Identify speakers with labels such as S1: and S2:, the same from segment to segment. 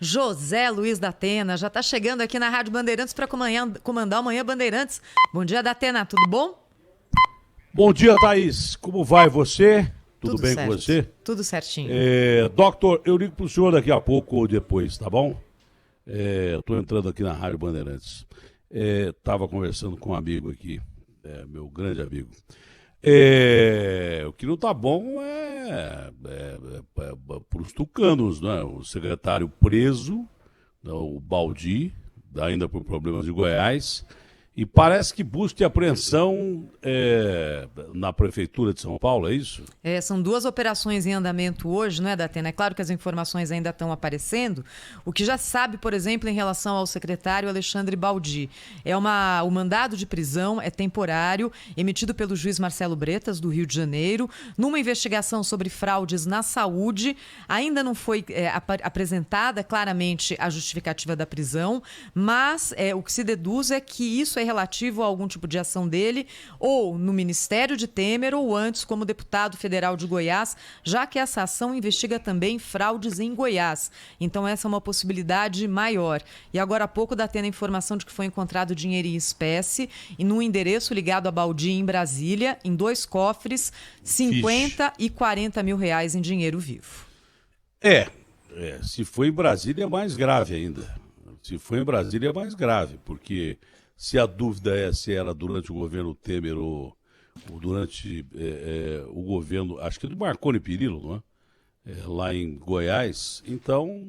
S1: José Luiz da Atena já está chegando aqui na Rádio Bandeirantes para comandar o Manhã Bandeirantes. Bom dia, da Atena, tudo bom?
S2: Bom dia, Thaís. Como vai você? Tudo bem
S1: certo.
S2: com você?
S1: Tudo certinho.
S2: Doctor, eu ligo pro senhor daqui a pouco ou depois, tá bom? Estou entrando aqui na Rádio Bandeirantes. Tava conversando com um amigo aqui, meu grande amigo. O que não tá bom para os tucanos, né? O secretário preso, o Baldi, ainda por problemas de Goiás, e parece que busca e apreensão na Prefeitura de São Paulo, é isso?
S1: São duas operações em andamento hoje, não é, Datena? É claro que as informações ainda estão aparecendo. O que já se sabe, por exemplo, em relação ao secretário Alexandre Baldi, o mandado de prisão é temporário, emitido pelo juiz Marcelo Bretas, do Rio de Janeiro, numa investigação sobre fraudes na saúde. Ainda não foi apresentada claramente a justificativa da prisão, mas o que se deduz é que isso é relativo a algum tipo de ação dele, ou no Ministério de Temer, ou antes como deputado federal de Goiás, já que essa ação investiga também fraudes em Goiás. Então essa é uma possibilidade maior. E agora há pouco dá tendo a informação de que foi encontrado dinheiro em espécie e num endereço ligado a Baldi em Brasília, em 2 cofres, 50 e 40 mil reais em dinheiro vivo.
S2: Se foi em Brasília é mais grave ainda. Se foi em Brasília é mais grave, porque se a dúvida é se era durante o governo Temer ou durante o governo, acho que do Marconi Perillo, não é? Lá em Goiás. Então,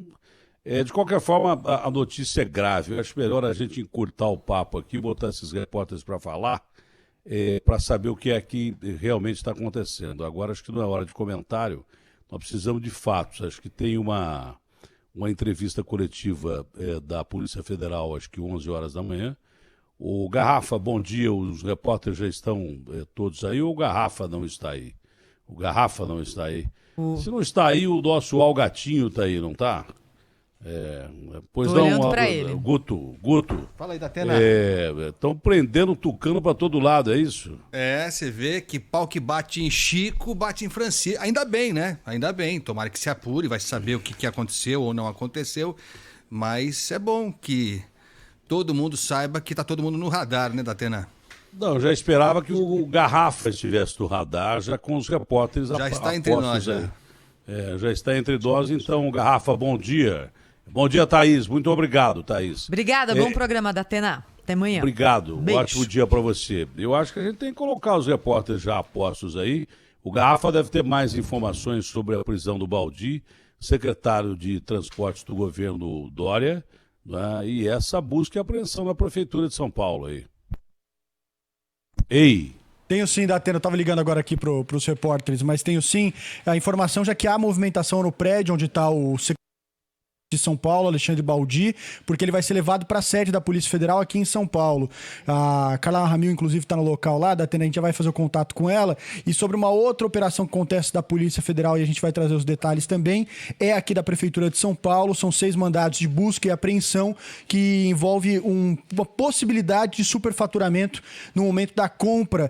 S2: de qualquer forma, a notícia é grave. Eu acho melhor a gente encurtar o papo aqui, botar esses repórteres para falar, para saber o que é que realmente está acontecendo. Agora, acho que não é hora de comentário, nós precisamos de fatos. Acho que tem uma entrevista coletiva da Polícia Federal, acho que 11 horas da manhã. O Garrafa, bom dia, os repórteres já estão todos aí, ou o Garrafa não está aí? O Garrafa não está aí. Se não está aí, o nosso Algatinho está aí, não está? Pois não,
S1: olhando para ele.
S2: Guto.
S3: Fala aí, Datena.
S2: Estão prendendo tucano para todo lado, é isso?
S3: Você vê que pau que bate em Chico, bate em Francisco. Ainda bem, né? Ainda bem. Tomara que se apure, vai saber o que aconteceu ou não aconteceu. Mas é bom que todo mundo saiba que tá todo mundo no radar, né, Datena?
S2: Não, já esperava que o Garrafa estivesse no radar, já com os repórteres.
S3: Já está entre nós, já.
S2: Já está entre nós, então, Garrafa, bom dia. Bom dia, Thaís. Muito obrigado, Thaís.
S1: Obrigada, bom programa, Datena. Até amanhã.
S2: Obrigado,
S1: Beijo.
S2: Ótimo dia para você. Eu acho que a gente tem que colocar os repórteres já apostos aí. O Garrafa deve ter mais informações sobre a prisão do Baldi, secretário de Transportes do governo Dória, né? E essa busca e apreensão na Prefeitura de São Paulo aí. Ei!
S4: Tenho sim, Datena, eu estava ligando agora aqui para os repórteres, mas tenho sim a informação já que há movimentação no prédio onde está o secretário de São Paulo, Alexandre Baldi, porque ele vai ser levado para a sede da Polícia Federal aqui em São Paulo. A Carla Ramil, inclusive, está no local lá, Datena, a gente já vai fazer o contato com ela. E sobre uma outra operação que acontece da Polícia Federal, e a gente vai trazer os detalhes também, é aqui da Prefeitura de São Paulo. São 6 mandados de busca e apreensão que envolve uma possibilidade de superfaturamento no momento da compra.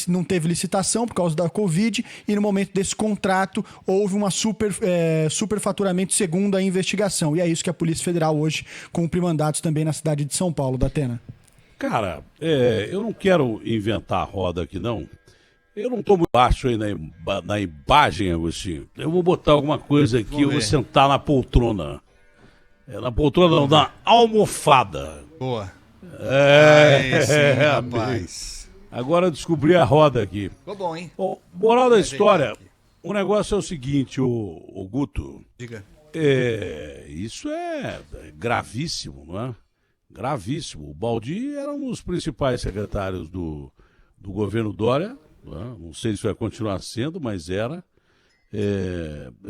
S4: Não teve licitação por causa da Covid, e no momento desse contrato houve uma superfaturamento segundo a investigação. E é isso que a Polícia Federal hoje cumpre mandados também na cidade de São Paulo, Datena.
S2: Cara, eu não quero inventar a roda aqui, não. Eu não estou muito baixo aí na imagem, Agostinho. Eu vou botar alguma coisa aqui, eu vou sentar na poltrona. Na poltrona não, na almofada.
S3: Boa.
S2: Sim,
S3: rapaz.
S2: Agora eu descobri a roda aqui.
S3: Ficou bom, hein?
S2: Moral da história, o negócio é o seguinte, o Guto.
S3: Diga.
S2: Isso é gravíssimo, não é? Gravíssimo. O Baldi era um dos principais secretários do governo Dória, não sei se vai continuar sendo, mas era.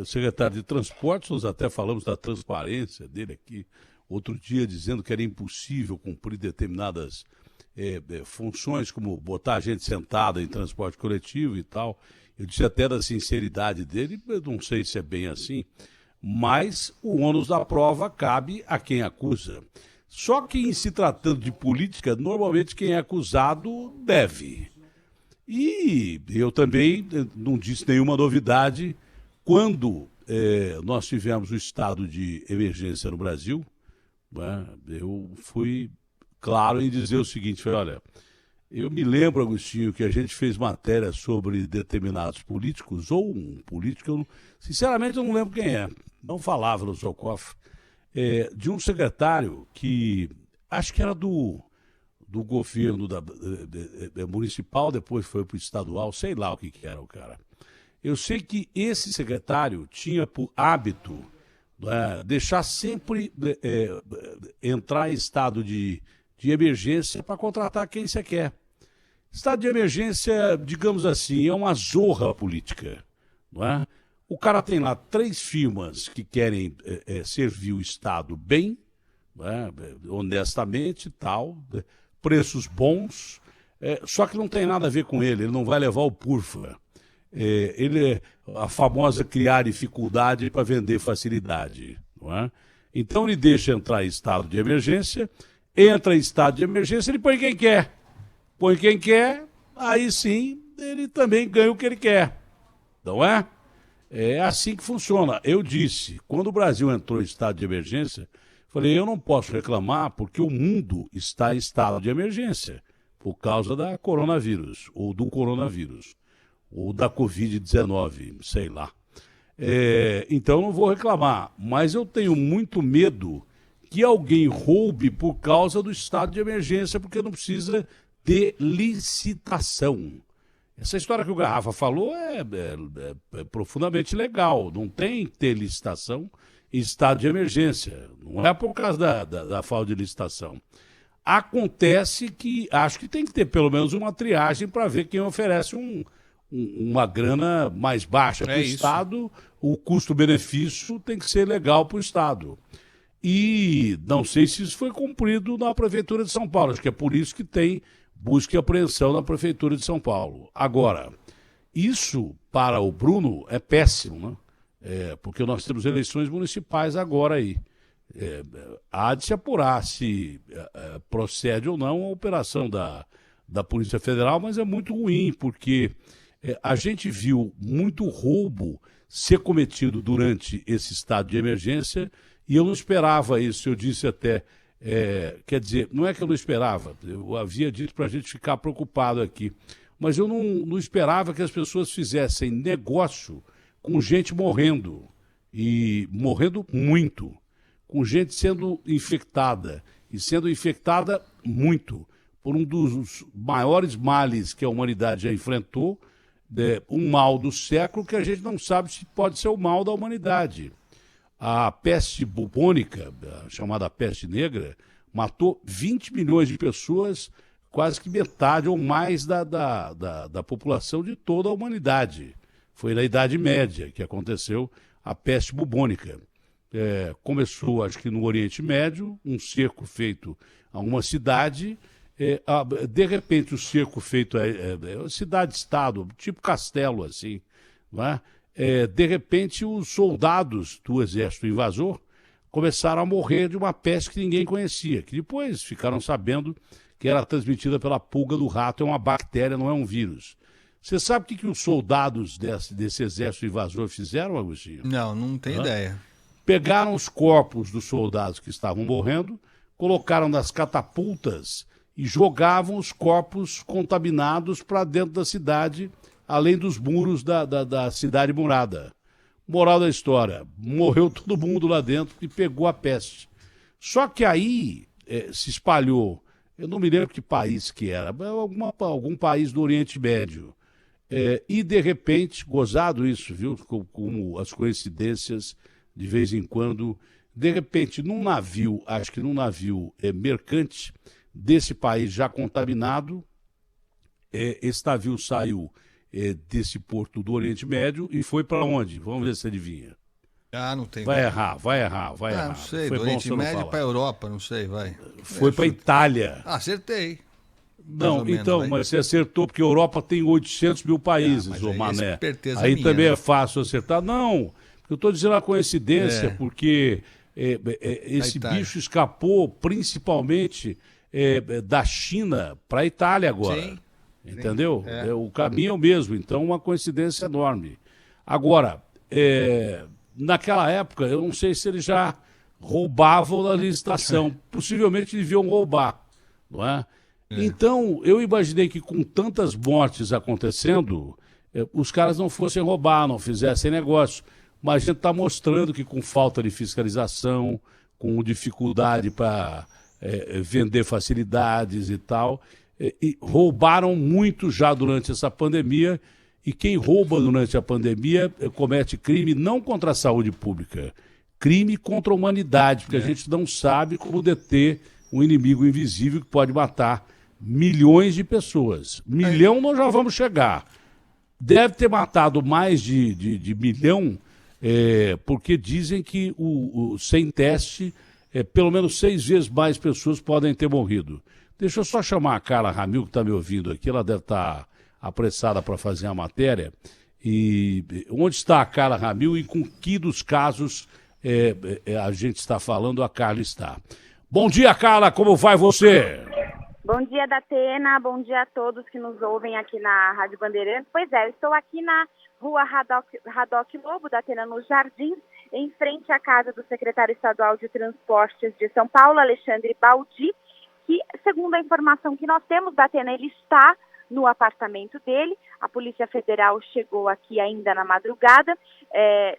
S2: Secretário de Transportes, nós até falamos da transparência dele aqui, outro dia dizendo que era impossível cumprir determinadas funções, como botar a gente sentada em transporte coletivo e tal. Eu disse até da sinceridade dele, eu não sei se é bem assim, mas o ônus da prova cabe a quem acusa. Só que em se tratando de política, normalmente quem é acusado deve. E eu também não disse nenhuma novidade quando nós tivemos o estado de emergência no Brasil, né? Eu fui claro em dizer o seguinte, olha, eu me lembro, Agostinho, que a gente fez matéria sobre determinados políticos, ou um político, sinceramente eu não lembro quem é, não falava no Socof, de um secretário que acho que era do governo municipal, depois foi para o estadual, sei lá o que era o cara. Eu sei que esse secretário tinha por hábito deixar sempre entrar em estado de emergência para contratar quem você quer. Estado de emergência, digamos assim, é uma zorra política, não é? O cara tem lá 3 firmas que querem servir o Estado bem, honestamente e tal, preços bons, só que não tem nada a ver com ele não vai levar o purfa. Ele é a famosa criar dificuldade para vender facilidade, não é? Então ele deixa entrar em estado de emergência, entra em estado de emergência, ele põe quem quer. Põe quem quer, aí sim ele também ganha o que ele quer, não é? É assim que funciona. Eu disse, quando o Brasil entrou em estado de emergência, falei, eu não posso reclamar porque o mundo está em estado de emergência por causa da coronavírus, ou do coronavírus, ou da Covid-19, sei lá. Então eu não vou reclamar, mas eu tenho muito medo que alguém roube por causa do estado de emergência, porque não precisa de licitação. Essa história que o Garrafa falou é profundamente legal. Não tem que ter licitação em estado de emergência. Não é por causa da falta de licitação. Acontece que acho que tem que ter pelo menos uma triagem para ver quem oferece uma grana mais baixa para o Estado. O custo-benefício tem que ser legal para o Estado. E não sei se isso foi cumprido na Prefeitura de São Paulo. Acho que é por isso que tem busca e apreensão na Prefeitura de São Paulo. Agora, isso para o Bruno é péssimo, né? Porque nós temos eleições municipais agora aí. Há de se apurar se procede ou não a operação da Polícia Federal, mas é muito ruim, porque a gente viu muito roubo ser cometido durante esse estado de emergência e eu não esperava isso. Eu disse até, quer dizer, não é que eu não esperava, eu havia dito para a gente ficar preocupado aqui, mas eu não esperava que as pessoas fizessem negócio com gente morrendo, e morrendo muito, com gente sendo infectada, e sendo infectada muito, por um dos maiores males que a humanidade já enfrentou, um mal do século que a gente não sabe se pode ser o mal da humanidade. A peste bubônica, chamada peste negra, matou 20 milhões de pessoas, quase que metade ou mais da população de toda a humanidade. Foi na Idade Média que aconteceu a peste bubônica. Começou, acho que no Oriente Médio, um cerco feito a uma cidade. De repente, o cerco feito a cidade-estado, tipo castelo, assim, não é? De repente, os soldados do exército invasor começaram a morrer de uma peste que ninguém conhecia, que depois ficaram sabendo que era transmitida pela pulga do rato, é uma bactéria, não é um vírus. Você sabe o que os soldados desse exército invasor fizeram, Agostinho?
S3: Não tenho ideia.
S2: Pegaram os corpos dos soldados que estavam morrendo, colocaram nas catapultas e jogavam os corpos contaminados para dentro da cidade, além dos muros da cidade murada. Moral da história, morreu todo mundo lá dentro e pegou a peste. Só que aí se espalhou, eu não me lembro que país que era, algum país do Oriente Médio. E de repente, gozado isso, viu, como as coincidências de vez em quando, de repente num navio, acho que num navio mercante desse país já contaminado, esse navio saiu desse porto do Oriente Médio e foi para onde? Vamos ver se adivinha.
S3: Não tem.
S2: Vai errar.
S3: Não sei,
S2: foi
S3: do Oriente Médio para a Europa, não sei, vai.
S2: Foi para a Itália.
S3: Acertei.
S2: Não, então, mas você acertou porque a Europa tem 800 mil países, ô Mané. Aí minha, também é fácil acertar. Não, eu estou dizendo a coincidência, porque esse bicho escapou principalmente da China para a Itália agora. Sim. Entendeu? O caminho é o mesmo, então uma coincidência enorme. Agora, naquela época, eu não sei se eles já roubavam na licitação. Possivelmente deviam roubar, não é? Então, eu imaginei que com tantas mortes acontecendo, os caras não fossem roubar, não fizessem negócio. Mas a gente está mostrando que com falta de fiscalização, com dificuldade para vender facilidades e tal, e roubaram muito já durante essa pandemia. E quem rouba durante a pandemia comete crime não contra a saúde pública, crime contra a humanidade, porque a gente não sabe como deter um inimigo invisível que pode matar milhões de pessoas. Milhão nós já vamos chegar. Deve ter matado mais de milhão, porque dizem que sem teste, pelo menos 6 vezes mais pessoas podem ter morrido. Deixa eu só chamar a Carla Ramil, que está me ouvindo aqui, ela deve estar apressada para fazer a matéria. E onde está a Carla Ramil e com que dos casos a gente está falando, a Carla está. Bom dia, Carla, como vai você?
S5: Bom dia, Datena, bom dia a todos que nos ouvem aqui na Rádio Bandeirantes. Pois é, eu estou aqui na rua Radoc Lobo, Datena, nos Jardins, em frente à casa do secretário estadual de Transportes de São Paulo, Alexandre Baldi, que, segundo a informação que nós temos, Datena, ele está no apartamento dele. A Polícia Federal chegou aqui ainda na madrugada,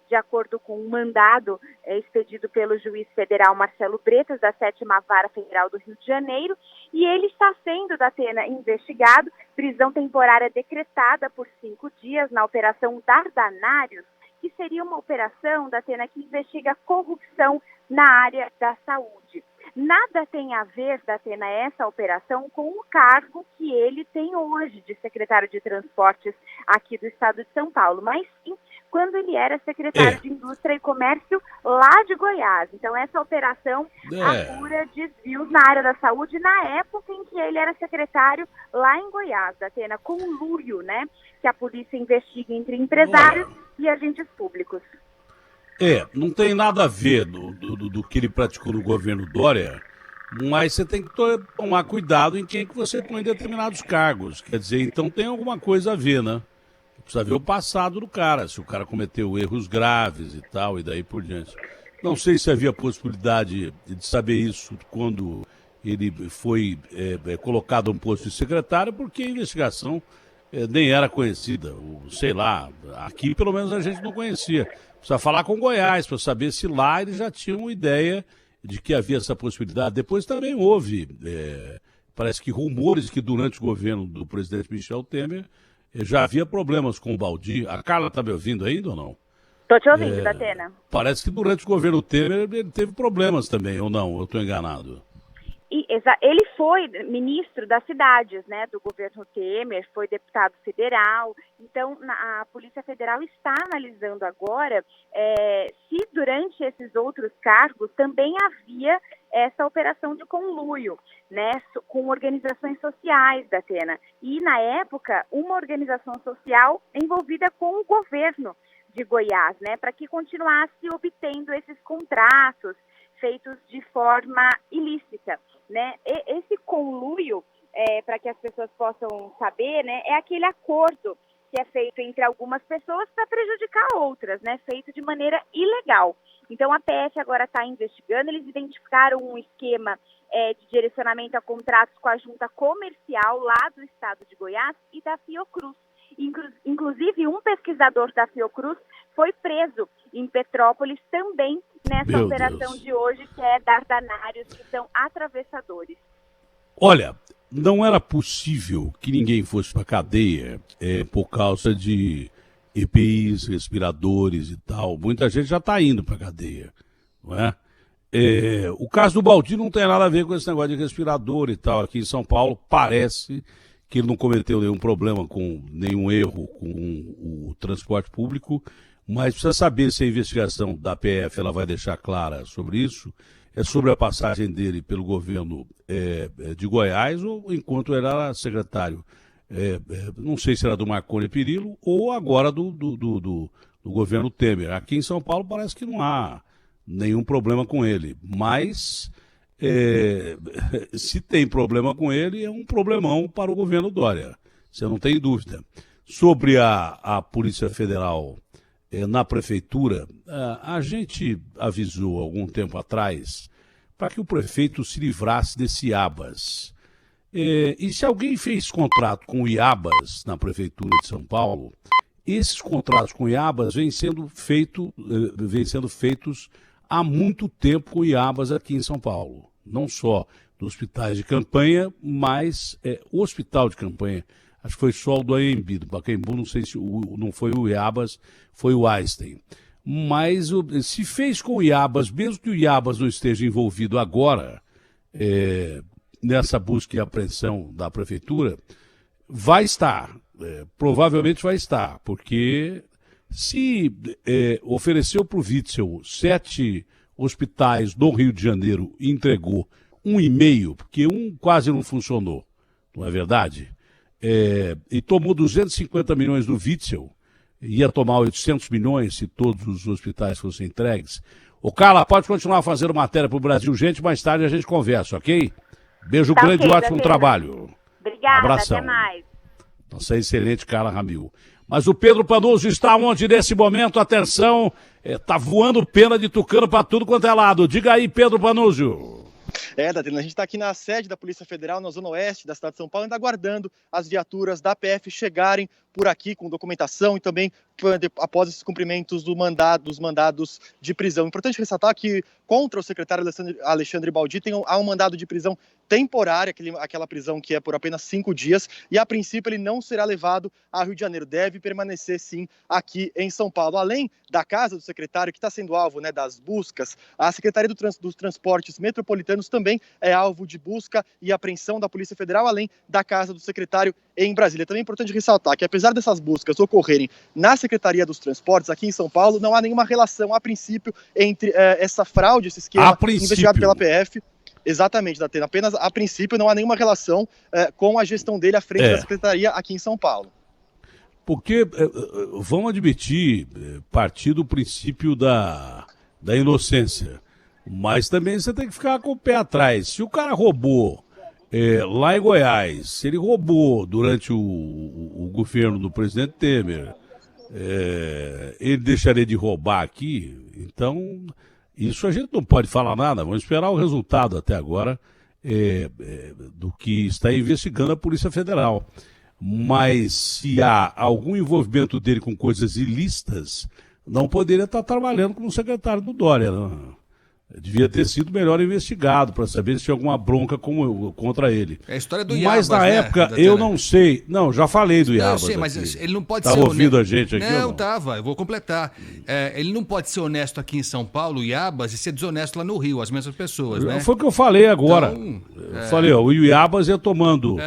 S5: de acordo com um mandado expedido pelo juiz federal Marcelo Bretas, da 7ª Vara Federal do Rio de Janeiro, e ele está sendo, Datena, investigado, prisão temporária decretada por 5 dias na Operação Dardanários, que seria uma operação, Datena, que investiga corrupção na área da saúde. Nada tem a ver, Datena, essa operação com o cargo que ele tem hoje de secretário de Transportes aqui do estado de São Paulo, mas sim quando ele era secretário de Indústria e Comércio lá de Goiás. Então essa operação apura desvios na área da saúde na época em que ele era secretário lá em Goiás, Datena, conluio, né, que a polícia investiga entre empresários e agentes públicos.
S2: Não tem nada a ver do que ele praticou no governo Dória, mas você tem que tomar cuidado em quem que você põe determinados cargos. Quer dizer, então tem alguma coisa a ver, né? Precisa ver o passado do cara, se o cara cometeu erros graves e tal, e daí por diante. Não sei se havia possibilidade de saber isso quando ele foi colocado a um posto de secretário, porque a investigação nem era conhecida. Sei lá, aqui pelo menos a gente não conhecia. Precisa falar com Goiás para saber se lá eles já tinham ideia de que havia essa possibilidade. Depois também houve, parece que rumores que durante o governo do presidente Michel Temer já havia problemas com o Baldi. A Carla está me ouvindo ainda ou não?
S5: Estou te ouvindo, Datena.
S2: Parece que durante o governo Temer ele teve problemas também, ou não? Eu estou enganado.
S5: Ele foi ministro das cidades, né, do governo Temer, foi deputado federal. Então, a Polícia Federal está analisando agora se durante esses outros cargos também havia essa operação de conluio, né, com organizações sociais, Datena. E, na época, uma organização social envolvida com o governo de Goiás, né, para que continuasse obtendo esses contratos feitos de forma ilícita, né? Esse conluio, para que as pessoas possam saber, né, é aquele acordo que é feito entre algumas pessoas para prejudicar outras, né, feito de maneira ilegal. Então a PF agora está investigando, eles identificaram um esquema de direcionamento a contratos com a junta comercial lá do estado de Goiás e da Fiocruz. Inclusive, um pesquisador da Fiocruz foi preso em Petrópolis também nessa operação de hoje, que é Dardanários, que são atravessadores.
S2: Olha, não era possível que ninguém fosse para cadeia por causa de EPIs, respiradores e tal. Muita gente já está indo para cadeia, não é? O caso do Baldi não tem nada a ver com esse negócio de respirador e tal. Aqui em São Paulo parece que ele não cometeu nenhum problema, nenhum erro com o transporte público, mas precisa saber se a investigação da PF ela vai deixar clara sobre isso, sobre a passagem dele pelo governo de Goiás, ou enquanto ele era secretário, não sei se era do Marconi Perillo, ou agora do governo Temer. Aqui em São Paulo parece que não há nenhum problema com ele, mas se tem problema com ele, é um problemão para o governo Dória, você não tem dúvida. Sobre a Polícia Federal na prefeitura, a gente avisou algum tempo atrás para que o prefeito se livrasse desse Iabas. E se alguém fez contrato com o Iabas na prefeitura de São Paulo, esses contratos com o Iabas vêm sendo feitos há muito tempo com o Iabas aqui em São Paulo. Não só dos hospitais de campanha, mas o hospital de campanha. Acho que foi só o do Anhembi, do Pacaembu, não sei se não foi o Iabas, foi o Einstein. Mas se fez com o Iabas, mesmo que o Iabas não esteja envolvido agora, nessa busca e apreensão da prefeitura, vai estar, provavelmente vai estar, porque se ofereceu para o Witzel 7 hospitais do Rio de Janeiro e entregou 1,5, porque um quase não funcionou, não é verdade? E tomou 250 milhões do Witzel, ia tomar 800 milhões se todos os hospitais fossem entregues. Ô Carla, pode continuar fazendo matéria para o Brasil, gente, mais tarde a gente conversa, ok? Beijo grande e ótimo trabalho.
S5: Obrigada,
S2: abração.
S5: Até mais.
S2: Nossa excelente Carla Ramil. Mas o Pedro Panoso está onde nesse momento? Atenção, tá voando pena de tucano para tudo quanto é lado. Diga aí, Pedro Panoso.
S6: Datena, a gente está aqui na sede da Polícia Federal, na zona oeste da cidade de São Paulo, ainda aguardando as viaturas da PF chegarem por aqui com documentação e também após esses cumprimentos dos mandados de prisão. Importante ressaltar que contra o secretário Alexandre Baldi há um mandado de prisão temporária, aquela prisão que é por apenas 5 dias, e a princípio ele não será levado a Rio de Janeiro, deve permanecer sim aqui em São Paulo. Além da casa do secretário, que está sendo alvo das buscas, a Secretaria dos Transportes Metropolitanos também é alvo de busca e apreensão da Polícia Federal, além da casa do secretário em Brasília. Também é importante ressaltar que apesar dessas buscas ocorrerem na Secretaria dos Transportes, aqui em São Paulo, não há nenhuma relação, a princípio, entre essa fraude, esse esquema investigado pela PF. Exatamente, Datena. Apenas a princípio não há nenhuma relação com a gestão dele à frente da Secretaria aqui em São Paulo.
S2: Porque, vamos admitir, partir do princípio da inocência, mas também você tem que ficar com o pé atrás. Se o cara roubou lá em Goiás, se ele roubou durante o governo do presidente Temer, ele deixaria de roubar aqui, então isso a gente não pode falar nada, vamos esperar o resultado até agora do que está investigando a Polícia Federal. Mas se há algum envolvimento dele com coisas ilícitas, não poderia estar trabalhando como secretário do Dória, não. Devia ter sido melhor investigado para saber se tinha alguma bronca contra ele.
S3: É a história do Iabas,
S2: mas na época, eu não sei. Não, já falei do Iabas.
S3: Eu sei, mas
S2: aqui.
S3: ele não pode
S2: ser
S3: honesto.
S2: ouvindo a gente aqui?
S3: Não, estava, eu vou completar. Ele não pode ser honesto aqui em São Paulo, o Iabas, e ser desonesto lá no Rio, as mesmas pessoas, né?
S2: Foi o que eu falei agora.
S3: Então,
S2: eu falei, o Iabas ia tomando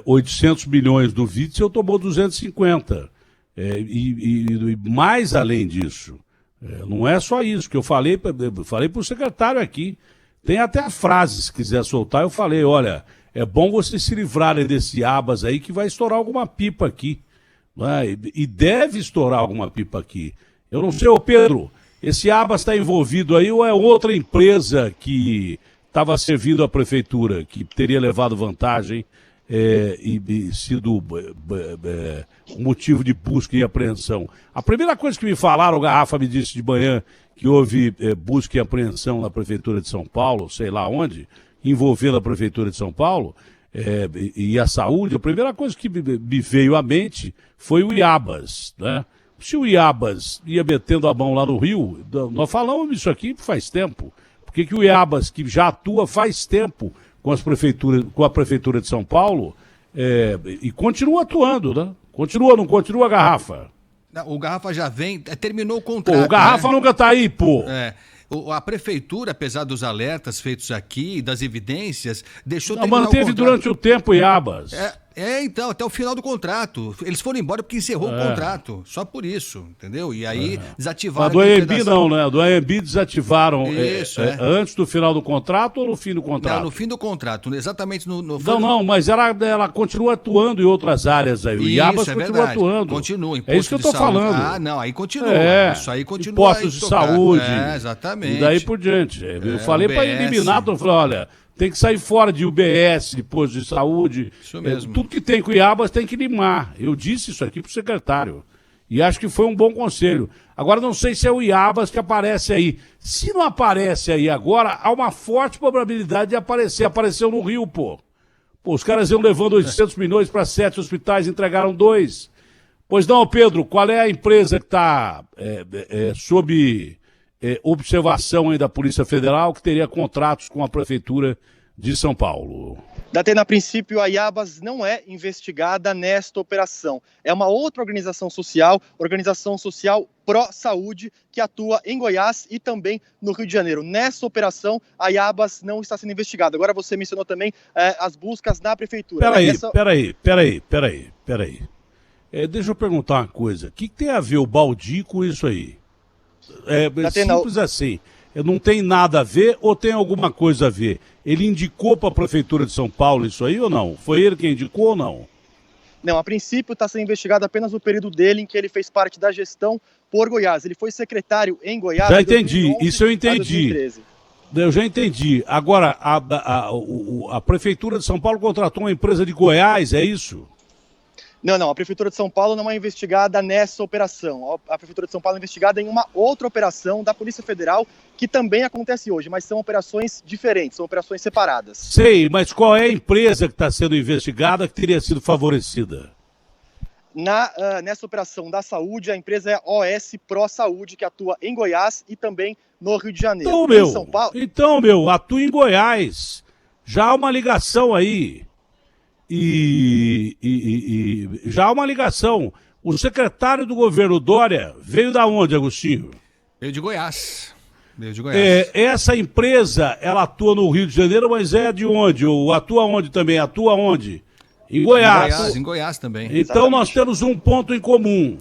S2: 800 milhões do Witzel, tomou 250. E mais além disso. Não é só isso que eu falei para o secretário aqui. Tem até a frase, se quiser soltar, eu falei, olha, é bom vocês se livrarem desse Iabas aí que vai estourar alguma pipa aqui. Né? E deve estourar alguma pipa aqui. Eu não sei, ô Pedro, esse Iabas está envolvido aí ou é outra empresa que estava servindo a prefeitura, que teria levado vantagem e sido motivo de busca e apreensão. A primeira coisa que me falaram, o Garrafa me disse de manhã que houve busca e apreensão na Prefeitura de São Paulo, sei lá onde, envolvendo a Prefeitura de São Paulo e a saúde. A primeira coisa que me veio à mente foi o Iabas, né? Se o Iabas ia metendo a mão lá no Rio, nós falamos isso aqui faz tempo. Por que o Iabas, que já atua faz tempo com a Prefeitura de São Paulo, e continua atuando, né? Continua, não continua, Garrafa?
S3: Não, o Garrafa já vem, terminou o contrato.
S2: Pô, o Garrafa nunca tá aí, pô.
S3: A prefeitura, apesar dos alertas feitos aqui, das evidências, deixou
S2: não,
S3: terminar
S2: manteve
S3: o contrato.
S2: Durante o tempo, Iabas.
S3: Então, até o final do contrato. Eles foram embora porque encerrou o contrato. Só por isso, entendeu? E aí desativaram.
S2: Mas do Anhembi não, né? Do Anhembi desativaram antes do final do contrato ou no fim do contrato?
S3: Não, no fim do contrato. Exatamente no
S2: Não, mas ela continua atuando em outras áreas aí. O Iabas continua atuando.
S3: Continua.
S2: É isso que eu tô falando.
S3: Ah, não, aí continua. Isso aí continua.
S2: Impostos de saúde.
S3: Exatamente.
S2: E daí por diante. Eu falei para eliminar, eu falei, olha, tem que sair fora de UBS, de posto de saúde.
S3: Isso mesmo.
S2: Tudo que tem com Iabas tem que limar. Eu disse isso aqui pro secretário. E acho que foi um bom conselho. Agora, não sei se é o Iabas que aparece aí. Se não aparece aí agora, há uma forte probabilidade de aparecer. Apareceu no Rio, pô. Pô, os caras iam levando 800 milhões para 7 hospitais, entregaram 2. Pois não, Pedro, qual é a empresa que está sob observação aí da Polícia Federal, que teria contratos com a Prefeitura de São Paulo?
S6: Datena, a princípio, a Iabas não é investigada nesta operação. É uma outra organização social pró-saúde, que atua em Goiás e também no Rio de Janeiro. Nessa operação, a Iabas não está sendo investigada. Agora você mencionou também as buscas na Prefeitura.
S2: Peraí. Deixa eu perguntar uma coisa. O que tem a ver o Baldi com isso aí?
S6: Datena,
S2: simples assim. Não tem nada a ver ou tem alguma coisa a ver? Ele indicou para a Prefeitura de São Paulo isso aí ou não? Foi ele quem indicou ou não?
S6: Não, a princípio está sendo investigado apenas o período dele em que ele fez parte da gestão por Goiás. Ele foi secretário em Goiás.
S2: Já entendi,
S6: 2011,
S2: isso eu entendi. Eu já entendi. Agora, a Prefeitura de São Paulo contratou uma empresa de Goiás, é isso?
S6: Não, a Prefeitura de São Paulo não é investigada nessa operação. A Prefeitura de São Paulo é investigada em uma outra operação da Polícia Federal, que também acontece hoje, mas são operações diferentes, são operações separadas.
S2: Sei, mas qual é a empresa que está sendo investigada que teria sido favorecida?
S6: Nessa operação da saúde, a empresa é OS Pro Saúde, que atua em Goiás e também no Rio de Janeiro.
S2: Então, meu, atua em Goiás. Já há uma ligação aí. Já há uma ligação. O secretário do governo Dória veio da onde, Agostinho?
S3: Veio de Goiás.
S2: Essa empresa, ela atua no Rio de Janeiro, mas é de onde? Ou atua onde também? Atua onde? Em Goiás.
S3: Em Goiás também.
S2: Então
S6: Exatamente.
S2: Nós temos um ponto em comum.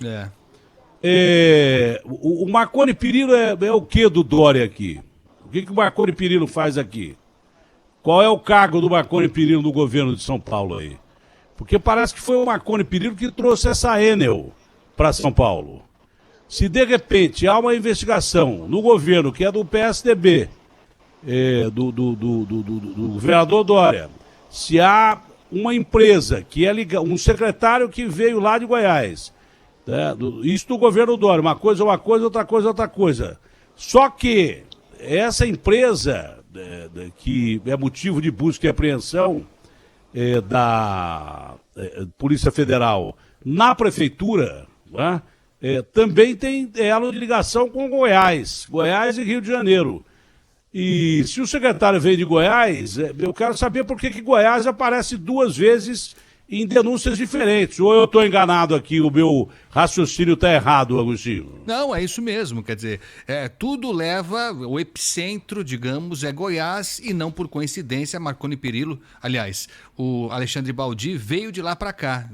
S2: O Marconi Perillo é o que do Dória aqui? O que o Marconi Perillo faz aqui? Qual é o cargo do Marconi Perillo no governo de São Paulo aí? Porque parece que foi o Marconi Perillo que trouxe essa Enel para São Paulo. Se de repente há uma investigação no governo que é do PSDB, do governador Dória, se há uma empresa que é um secretário que veio lá de Goiás, isso do governo Dória, uma coisa, outra coisa. Só que essa empresa que é motivo de busca e apreensão da Polícia Federal na Prefeitura, né? Também tem elo de ligação com Goiás e Rio de Janeiro. E se o secretário veio de Goiás, eu quero saber por que Goiás aparece 2 vezes em denúncias diferentes. Ou eu estou enganado aqui, o meu raciocínio está errado, Agostinho?
S3: Não, é isso mesmo. Quer dizer, tudo leva, o epicentro, digamos, é Goiás e não por coincidência Marconi Perillo. Aliás, o Alexandre Baldi veio de lá para cá.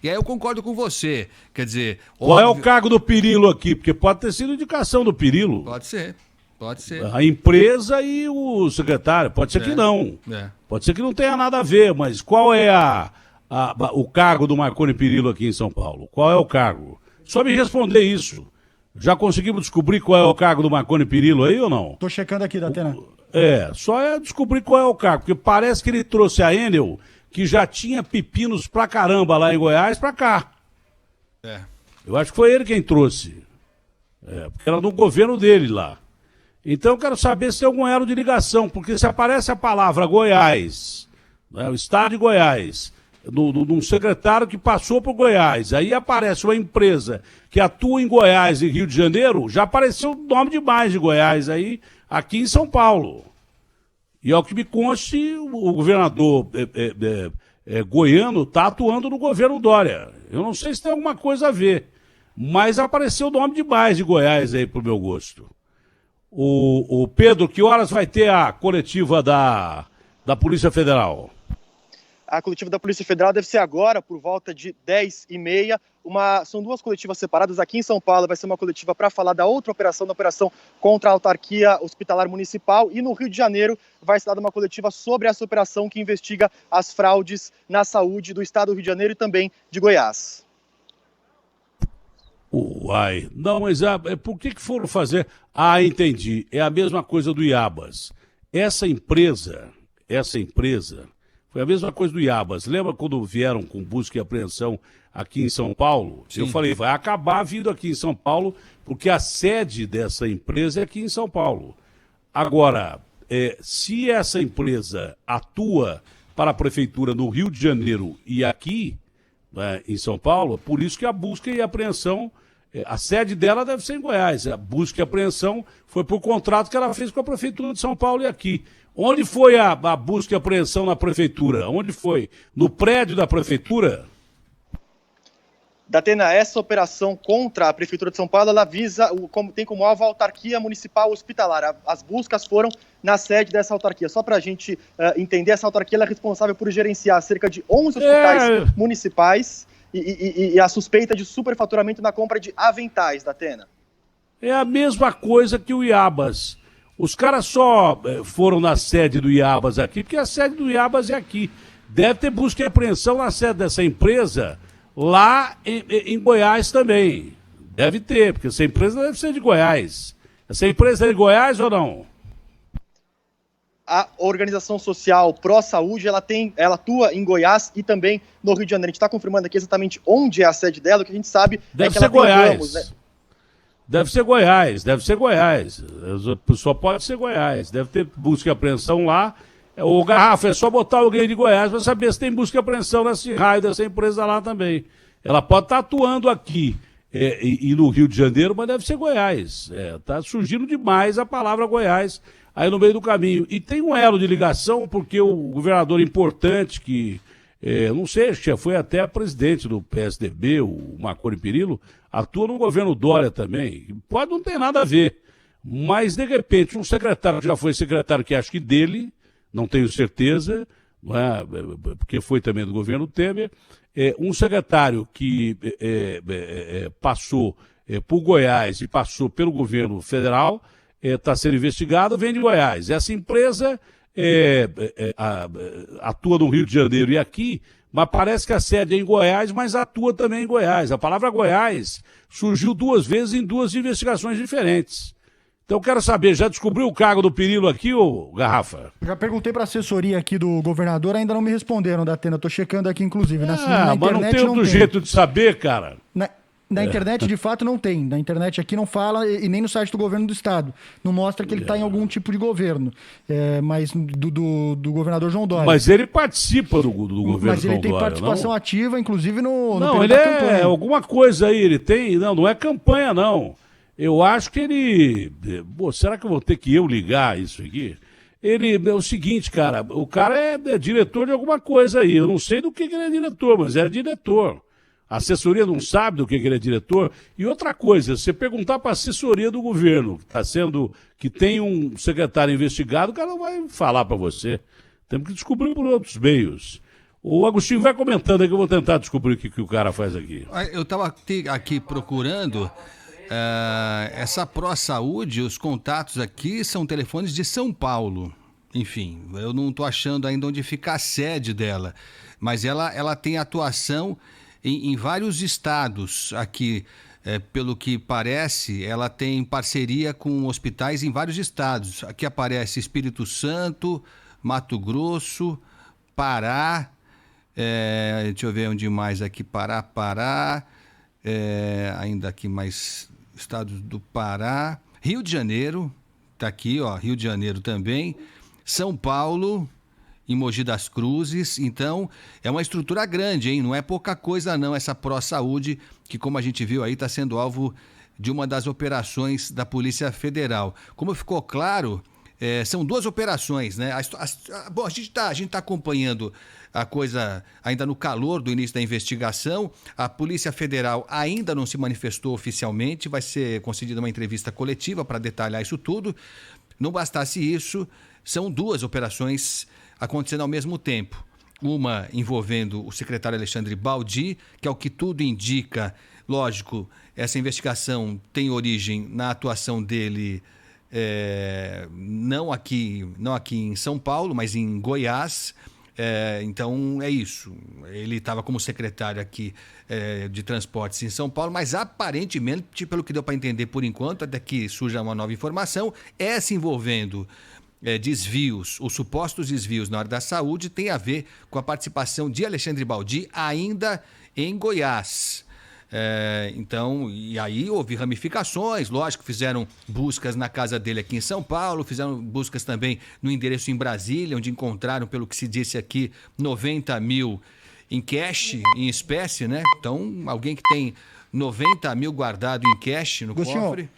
S3: E aí eu concordo com você. Quer dizer...
S2: Qual é o cargo do Perillo aqui? Porque pode ter sido indicação do Perillo.
S3: Pode ser.
S2: A empresa e o secretário. Pode ser que não. Pode ser que não tenha nada a ver, mas qual é o cargo do Marconi Perillo aqui em São Paulo? Qual é o cargo? Só me responder isso. Já conseguimos descobrir qual é o cargo do Marconi Perillo aí ou não?
S4: Tô checando aqui, Datena.
S2: Só é descobrir qual é o cargo, porque parece que ele trouxe a Enel, que já tinha pepinos pra caramba lá em Goiás, pra cá. Eu acho que foi ele quem trouxe. Porque era do governo dele lá. Então eu quero saber se tem algum elo de ligação, porque se aparece a palavra Goiás, o estado de Goiás, de um secretário que passou por Goiás, aí aparece uma empresa que atua em Goiás e Rio de Janeiro, já apareceu o nome demais de Goiás aí, aqui em São Paulo. E ao que me conste, o governador goiano está atuando no governo Dória. Eu não sei se tem alguma coisa a ver, mas apareceu o nome demais de Goiás aí pro meu gosto. O Pedro, que horas vai ter a coletiva da Polícia Federal?
S6: A coletiva da Polícia Federal deve ser agora, por volta de 10h30. São 2 coletivas separadas. Aqui em São Paulo vai ser uma coletiva para falar da outra operação, da operação contra a autarquia hospitalar municipal. E no Rio de Janeiro vai ser dada uma coletiva sobre essa operação que investiga as fraudes na saúde do estado do Rio de Janeiro e também de Goiás.
S2: Uai, não, mas por que foram fazer? Entendi, é a mesma coisa do Iabas. Essa empresa Foi a mesma coisa do Iabas. Lembra quando vieram com busca e apreensão aqui em São Paulo?
S3: Sim.
S2: Eu falei, vai acabar vindo aqui em São Paulo, porque a sede dessa empresa é aqui em São Paulo. Agora, se essa empresa atua para a prefeitura no Rio de Janeiro e aqui, né, em São Paulo, por isso que a busca e apreensão, a sede dela deve ser em Goiás. A busca e apreensão foi por contrato que ela fez com a prefeitura de São Paulo e aqui. Onde foi a busca e apreensão na prefeitura? Onde foi? No prédio da prefeitura?
S6: Datena, essa operação contra a Prefeitura de São Paulo, ela visa, tem como alvo a autarquia municipal hospitalar. As buscas foram na sede dessa autarquia. Só para a gente entender, essa autarquia ela é responsável por gerenciar cerca de 11 hospitais municipais e a suspeita de superfaturamento na compra de aventais, Datena.
S2: É a mesma coisa que o Iabas. Os caras só foram na sede do Iabas aqui, porque a sede do Iabas é aqui. Deve ter busca e apreensão na sede dessa empresa lá em Goiás também. Deve ter, porque essa empresa deve ser de Goiás. Essa empresa é de Goiás ou não?
S6: A organização social Pró Saúde, ela atua em Goiás e também no Rio de Janeiro. A gente está confirmando aqui exatamente onde é a sede dela, o que a gente sabe
S2: deve
S6: é que
S2: ser
S6: ela tem
S2: Goiás.
S6: ramos, né?
S2: Deve ser Goiás. Só pode ser Goiás. Deve ter busca e apreensão lá. O Garrafa, é só botar alguém de Goiás para saber se tem busca e apreensão nesse raio dessa empresa lá também. Ela pode estar atuando aqui e no Rio de Janeiro, mas deve ser Goiás. Está surgindo demais a palavra Goiás aí no meio do caminho. E tem um elo de ligação, porque o governador importante que, não sei, já foi até presidente do PSDB, o Marconi Perillo, atua no governo Dória também. Pode não ter nada a ver, mas de repente um secretário que já foi secretário, que acho que dele, não tenho certeza, porque foi também do governo Temer, um secretário que passou por Goiás e passou pelo governo federal, está sendo investigado, vem de Goiás. Essa empresa atua no Rio de Janeiro e aqui, mas parece que a sede é em Goiás, mas atua também em Goiás. A palavra Goiás surgiu 2 vezes em 2 investigações diferentes. Então eu quero saber, já descobriu o cargo do Perillo aqui, ô Garrafa?
S4: Já perguntei para a assessoria aqui do governador, ainda não me responderam, Datena. Tô checando aqui, inclusive. Na
S2: Mas
S4: internet
S2: não tem outro jeito de saber, cara.
S4: Na internet, de fato, não tem. Na internet aqui não fala, e nem no site do governo do estado. Não mostra que ele está em algum tipo de governo. Mas do governador João Dória.
S2: Mas ele participa do governo João Dória,
S4: Mas ele tem participação ativa, inclusive no
S2: Não,
S4: período
S2: ele
S4: da campanha.
S2: alguma coisa aí, ele tem... Não é campanha, não. Eu acho que ele... será que eu vou ter que ligar isso aqui? Ele é o seguinte, cara, o cara é diretor de alguma coisa aí. Eu não sei do que ele é diretor, mas é diretor. A assessoria não sabe do que ele é diretor. E outra coisa, você perguntar para a assessoria do governo, que tem um secretário investigado, o cara não vai falar para você. Temos que descobrir por outros meios. O Agostinho vai comentando aí que eu vou tentar descobrir o que o cara faz aqui.
S3: Eu estava aqui procurando essa Pró Saúde, os contatos aqui são telefones de São Paulo. Enfim, eu não estou achando ainda onde fica a sede dela, mas ela tem atuação em vários estados aqui. Pelo que parece, ela tem parceria com hospitais em vários estados. Aqui aparece Espírito Santo, Mato Grosso, Pará, deixa eu ver onde mais aqui, Pará, ainda aqui mais estados do Pará, Rio de Janeiro, tá aqui, ó, Rio de Janeiro também, São Paulo, em Mogi das Cruzes. Então é uma estrutura grande, hein? Não é pouca coisa não, essa Pró Saúde, que como a gente viu aí está sendo alvo de uma das operações da Polícia Federal. Como ficou claro, são 2 operações, né? Bom, a gente tá acompanhando a coisa ainda no calor do início da investigação. A Polícia Federal ainda não se manifestou oficialmente, vai ser concedida uma entrevista coletiva para detalhar isso tudo. Não bastasse isso, são 2 operações acontecendo ao mesmo tempo. Uma envolvendo o secretário Alexandre Baldi, que é o que tudo indica. Lógico, essa investigação tem origem na atuação dele, não aqui em São Paulo, mas em Goiás. Então é isso. Ele estava como secretário aqui de transportes em São Paulo, mas aparentemente, pelo que deu para entender por enquanto, até que surja uma nova informação, se envolvendo desvios, os supostos desvios na área da saúde, tem a ver com a participação de Alexandre Baldi ainda em Goiás. Então, e aí houve ramificações, lógico, fizeram buscas na casa dele aqui em São Paulo, fizeram buscas também no endereço em Brasília, onde encontraram, pelo que se disse aqui, 90 mil em cash, em espécie, né? Então, alguém que tem 90 mil guardado em cash no cofre,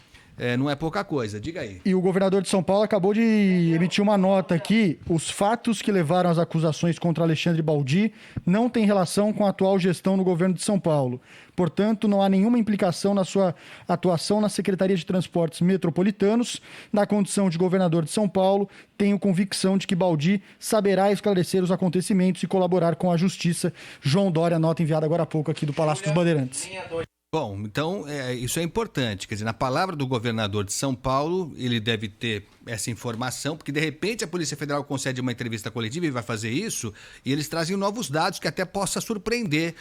S3: não é pouca coisa. Diga aí.
S4: E o governador de São Paulo acabou de emitir uma nota aqui. Os fatos que levaram às acusações contra Alexandre Baldi não têm relação com a atual gestão no governo de São Paulo. Portanto, não há nenhuma implicação na sua atuação na Secretaria de Transportes Metropolitanos. Na condição de governador de São Paulo, tenho convicção de que Baldi saberá esclarecer os acontecimentos e colaborar com a justiça. João Dória, nota enviada agora há pouco aqui do Palácio dos Bandeirantes.
S3: Bom, então isso é importante, quer dizer, na palavra do governador de São Paulo, ele deve ter essa informação, porque de repente a Polícia Federal concede uma entrevista coletiva e vai fazer isso, e eles trazem novos dados que até possam surpreender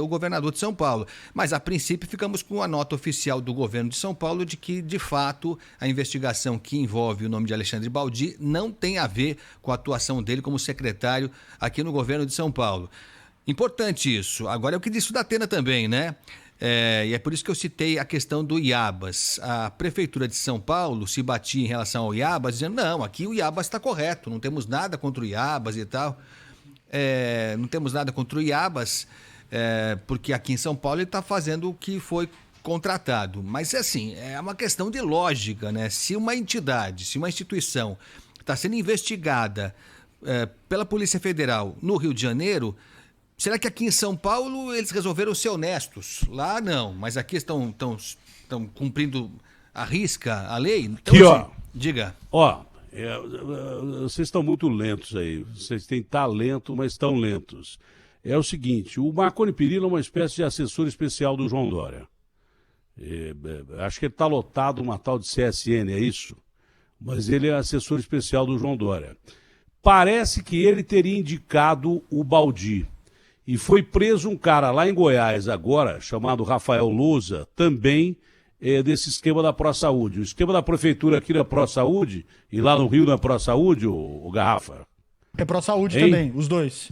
S3: o governador de São Paulo. Mas a princípio ficamos com a nota oficial do governo de São Paulo de que, de fato, a investigação que envolve o nome de Alexandre Baldi não tem a ver com a atuação dele como secretário aqui no governo de São Paulo. Importante isso. Agora é o que disse o Datena também, né? E é por isso que eu citei a questão do Iabas. A Prefeitura de São Paulo se batia em relação ao Iabas, dizendo, não, aqui o Iabas está correto, não temos nada contra o Iabas e tal. Não temos nada contra o Iabas, porque aqui em São Paulo ele está fazendo o que foi contratado. Mas, assim, é uma questão de lógica, né? Se uma entidade, se uma instituição está sendo investigada pela Polícia Federal no Rio de Janeiro, será que aqui em São Paulo eles resolveram ser honestos? Lá não, mas aqui estão cumprindo à risca a lei? Então,
S2: aqui,
S3: assim, diga.
S2: Vocês estão muito lentos aí. Vocês têm talento, mas estão lentos. É o seguinte, o Marconi Perillo é uma espécie de assessor especial do João Dória. Acho que ele está lotado uma tal de CSN, é isso? Mas ele é assessor especial do João Dória. Parece que ele teria indicado o Baldi. E foi preso um cara lá em Goiás agora, chamado Rafael Lousa, também desse esquema da ProSaúde. O esquema da prefeitura aqui da ProSaúde, e lá no Rio da ProSaúde, o Garrafa.
S4: É ProSaúde também, os dois.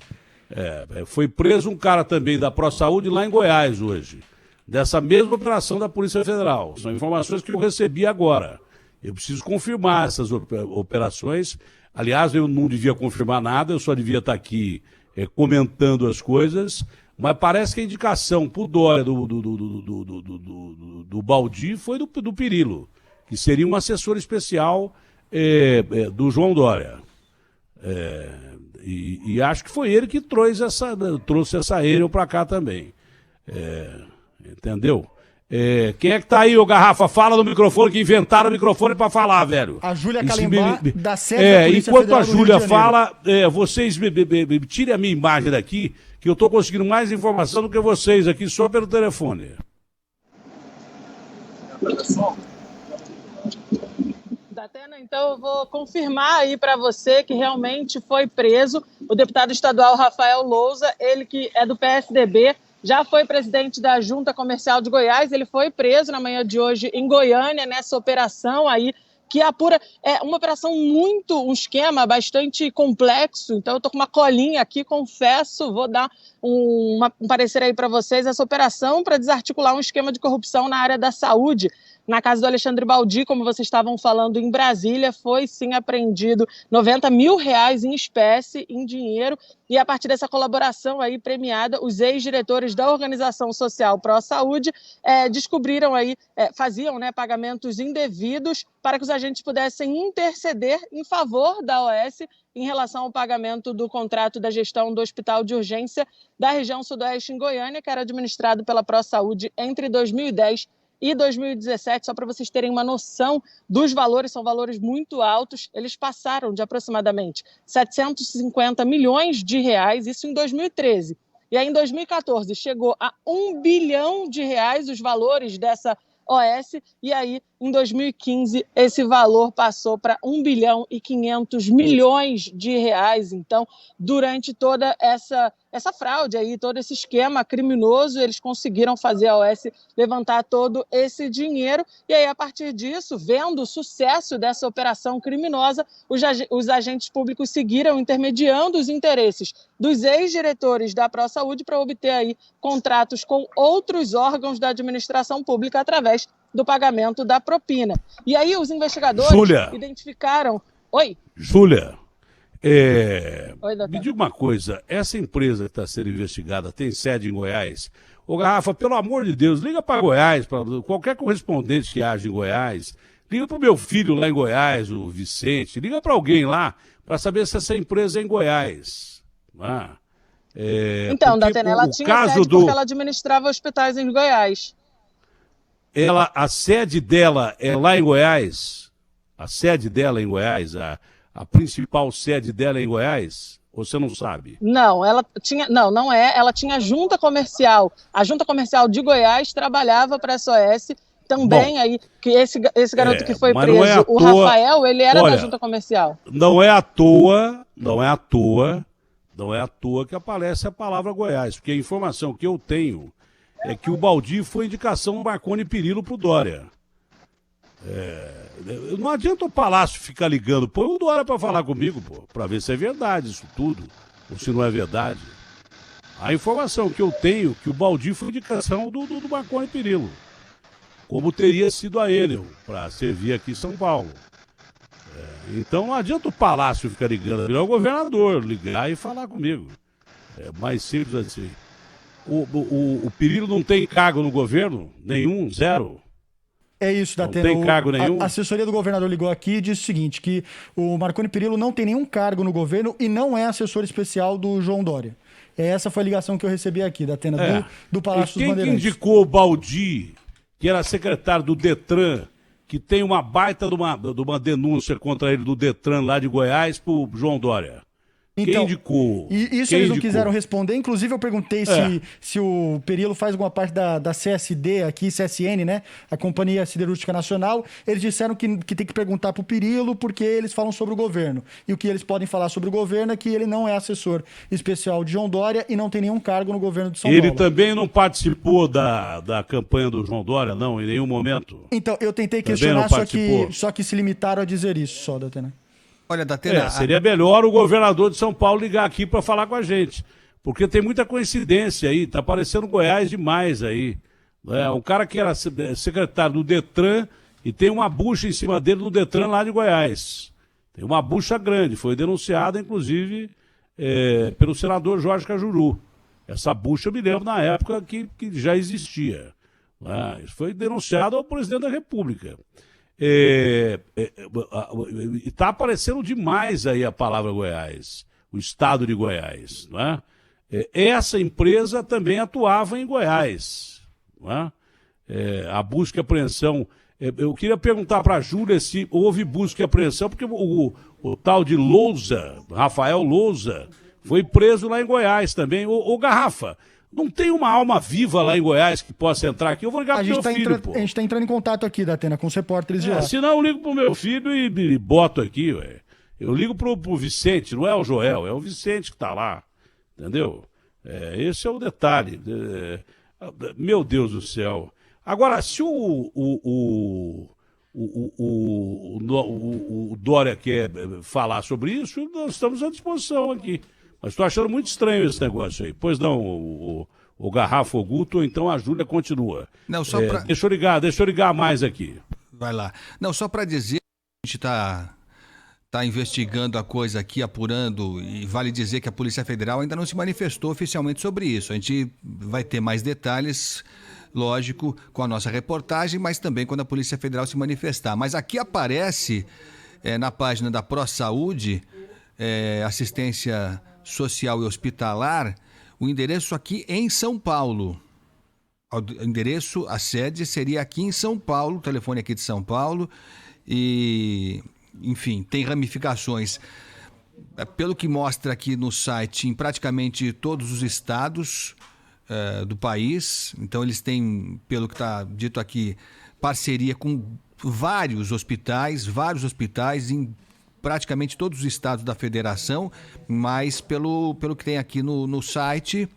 S2: Foi preso um cara também da ProSaúde lá em Goiás hoje, dessa mesma operação da Polícia Federal. São informações que eu recebi agora. Eu preciso confirmar essas operações. Aliás, eu não devia confirmar nada, eu só devia estar aqui comentando as coisas, mas parece que a indicação pro Dória do Baldi foi do Perillo, que seria um assessor especial do João Dória. E acho que foi ele que trouxe essa aéreo para cá também. Entendeu? Quem é que tá aí, ô Garrafa? Fala no microfone, que inventaram o microfone para falar, velho.
S4: A Júlia Calembá, da sede da Polícia
S2: enquanto
S4: Federal
S2: a Júlia fala, vocês tirem a minha imagem daqui, que eu tô conseguindo mais informação do que vocês aqui, só pelo telefone.
S7: Datena, então eu vou confirmar aí para você que realmente foi preso o deputado estadual Rafael Lousa, ele que é do PSDB, já foi presidente da Junta Comercial de Goiás, ele foi preso na manhã de hoje em Goiânia, nessa operação aí, que apura, uma operação um esquema bastante complexo, então eu estou com uma colinha aqui, confesso, vou dar um parecer aí para vocês, essa operação para desarticular um esquema de corrupção na área da saúde. Na casa do Alexandre Baldi, como vocês estavam falando, em Brasília, foi sim apreendido R$90 mil em espécie, em dinheiro, e a partir dessa colaboração aí premiada, os ex-diretores da Organização Social ProSaúde descobriram aí, faziam pagamentos indevidos para que os agentes pudessem interceder em favor da OS em relação ao pagamento do contrato da gestão do Hospital de Urgência da região sudoeste em Goiânia, que era administrado pela ProSaúde entre 2010 e 2017, só para vocês terem uma noção dos valores, são valores muito altos, eles passaram de aproximadamente R$750 milhões, isso em 2013. E aí em 2014 chegou a R$1 bilhão os valores dessa OS, e aí em 2015 esse valor passou para R$1 bilhão e 500 milhões. Então, durante toda essa essa fraude aí, todo esse esquema criminoso. Eles conseguiram fazer a OAS levantar todo esse dinheiro. E aí, a partir disso, vendo o sucesso dessa operação criminosa, os agentes públicos seguiram intermediando os interesses dos ex-diretores da ProSaúde para obter aí contratos com outros órgãos da administração pública através do pagamento da propina. E aí os investigadores identificaram... Oi?
S2: Júlia,
S7: Oi, doutor.
S2: me diga uma coisa, essa empresa que está sendo investigada tem sede em Goiás? Ô, Garrafa, pelo amor de Deus, liga para Goiás, para qualquer correspondente que age em Goiás, liga para o meu filho lá em Goiás, o Vicente, liga para alguém lá para saber se essa empresa é em Goiás.
S7: Então, Datena, ela tinha sede porque ela administrava hospitais em Goiás.
S2: A sede dela é lá em Goiás? A sede dela é em Goiás? A principal sede dela é em Goiás? Ou você não sabe?
S7: Não, ela tinha. Não é. Ela tinha junta comercial. A junta comercial de Goiás trabalhava para a SOS também. Bom, aí, que esse garoto que foi preso, o Rafael, ele era da junta comercial.
S2: Não é à toa que aparece a palavra Goiás, porque a informação que eu tenho é que o Baldi foi indicação Marconi Perillo pro Dória. Não adianta o Palácio ficar ligando, põe o Dória para falar comigo, para ver se é verdade isso tudo, ou se não é verdade. A informação que eu tenho é que o Baldi foi indicação do Marconi Perillo, como teria sido a Enel, para servir aqui em São Paulo. Então não adianta o Palácio ficar ligando, é o governador ligar e falar comigo. É mais simples assim. O Perillo não tem cargo no governo? Nenhum? Zero?
S4: É isso, Datena.
S2: Não tem cargo nenhum?
S4: A assessoria do governador ligou aqui e disse o seguinte, que o Marconi Perillo não tem nenhum cargo no governo e não é assessor especial do João Dória. Essa foi a ligação que eu recebi aqui, Datena, do Palácio dos Bandeirantes.
S2: Quem indicou o Baldi, que era secretário do Detran, que tem uma baita de uma denúncia contra ele do Detran lá de Goiás pro João Dória?
S4: Então,
S2: quem indicou?
S4: E isso eles não quiseram responder. Inclusive, eu perguntei se o Perillo faz alguma parte da CSD aqui, CSN, né? A Companhia Siderúrgica Nacional. Eles disseram que tem que perguntar pro Perillo porque eles falam sobre o governo. E o que eles podem falar sobre o governo é que ele não é assessor especial de João Dória e não tem nenhum cargo no governo de São Paulo.
S2: Ele também não participou da campanha do João Dória, não? Em nenhum momento?
S4: Então, eu tentei questionar, só que se limitaram a dizer isso só, Datena.
S3: Olha, Datena,
S2: seria melhor o governador de São Paulo ligar aqui para falar com a gente, porque tem muita coincidência aí, tá parecendo Goiás demais aí. Um cara que era secretário do Detran e tem uma bucha em cima dele no Detran lá de Goiás. Tem uma bucha grande, foi denunciada inclusive pelo senador Jorge Cajuru. Essa bucha eu me lembro na época que já existia. Isso foi denunciado ao presidente da República. Está aparecendo demais aí a palavra Goiás, o estado de Goiás, não é? Essa empresa também atuava em Goiás, não é? A busca e apreensão. Eu queria perguntar para a Júlia se houve busca e apreensão, porque o tal de Lousa, Rafael Lousa, foi preso lá em Goiás também. O Garrafa, não tem uma alma viva lá em Goiás que possa entrar aqui? Eu vou ligar pro meu filho, pô.
S4: A gente tá entrando em contato aqui, Datena, com os repórteres de lá.
S2: Se não, eu ligo pro meu filho e boto aqui, ué. Eu ligo pro Vicente, não é o Joel, é o Vicente que tá lá, entendeu? Esse é o detalhe. Meu Deus do céu. Agora, se o Dória quer falar sobre isso, nós estamos à disposição aqui. Mas estou achando muito estranho esse negócio aí. Pois não, o Garrafa, o Guto, ou então a Júlia continua.
S3: Não,
S2: deixa eu ligar mais aqui.
S3: Vai lá. Não, só para dizer, a gente tá investigando a coisa aqui, apurando, e vale dizer que a Polícia Federal ainda não se manifestou oficialmente sobre isso. A gente vai ter mais detalhes, lógico, com a nossa reportagem, mas também quando a Polícia Federal se manifestar. Mas aqui aparece, na página da ProSaúde, assistência social e hospitalar, o endereço aqui em São Paulo. O endereço, a sede seria aqui em São Paulo, o telefone aqui de São Paulo, e, enfim, tem ramificações, pelo que mostra aqui no site, em praticamente todos os estados do país. Então eles têm, pelo que está dito aqui, parceria com vários hospitais em praticamente todos os estados da federação, mas pelo que tem aqui no site,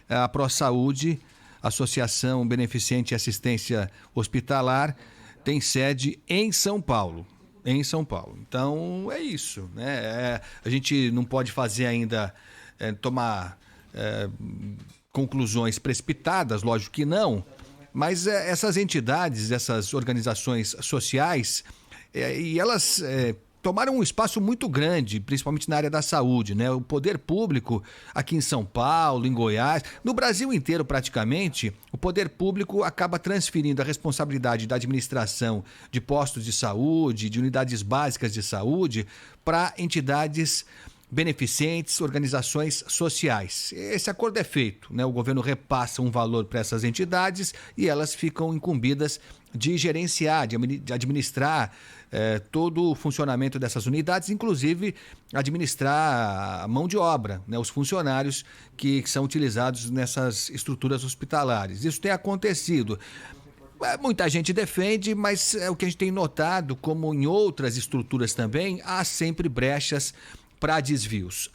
S3: a ProSaúde, Associação Beneficente e Assistência Hospitalar, tem sede em São Paulo. Em São Paulo. Então, é isso, né? A gente não pode fazer ainda, tomar conclusões precipitadas, lógico que não, mas essas entidades, essas organizações sociais, e elas tomaram um espaço muito grande, principalmente na área da saúde, né? O poder público aqui em São Paulo, em Goiás, no Brasil inteiro praticamente, o poder público acaba transferindo a responsabilidade da administração de postos de saúde, de unidades básicas de saúde, para entidades beneficentes, organizações sociais. Esse acordo é feito, né? O governo repassa um valor para essas entidades e elas ficam incumbidas de gerenciar, de administrar todo o funcionamento dessas unidades, inclusive administrar a mão de obra, né? Os funcionários que são utilizados nessas estruturas hospitalares. Isso tem acontecido. Muita gente defende, mas é o que a gente tem notado, como em outras estruturas também, há sempre brechas para desvios.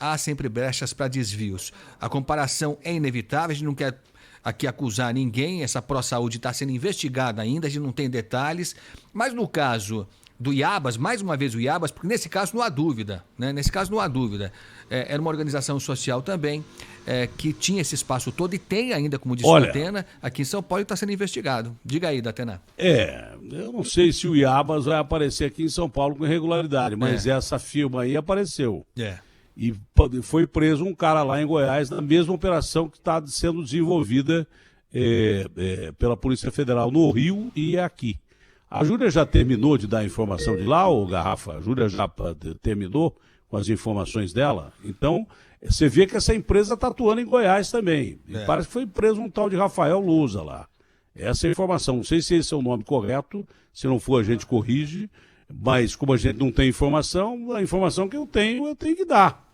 S3: A comparação é inevitável, a gente não quer aqui acusar ninguém, essa ProSaúde está sendo investigada ainda, a gente não tem detalhes, mas no caso do Iabas, mais uma vez o Iabas, porque nesse caso não há dúvida, né? Era uma organização social também, que tinha esse espaço todo e tem ainda, como disse a Datena, aqui em São Paulo, e está sendo investigado. Diga aí, Datena.
S2: Eu não sei se o Iabas vai aparecer aqui em São Paulo com regularidade, mas essa firma aí apareceu. E foi preso um cara lá em Goiás na mesma operação que está sendo desenvolvida pela Polícia Federal no Rio e aqui. A Júlia já terminou de dar a informação de lá, ô Garrafa? A Júlia já terminou com as informações dela? Então, você vê que essa empresa está atuando em Goiás também. E parece que foi preso um tal de Rafael Lousa lá. Essa é a informação. Não sei se esse é o nome correto, se não for a gente corrige, mas como a gente não tem informação, a informação que eu tenho que dar.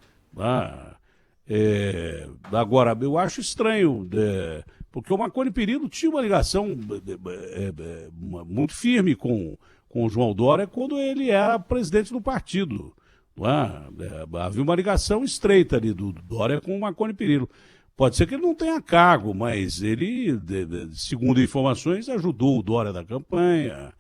S2: Agora, eu acho estranho, porque o Marconi Perillo tinha uma ligação muito firme com o João Dória quando ele era presidente do partido. Havia uma ligação estreita ali do Dória com o Marconi Perillo. Pode ser que ele não tenha cargo, mas ele, segundo informações, ajudou o Dória na campanha.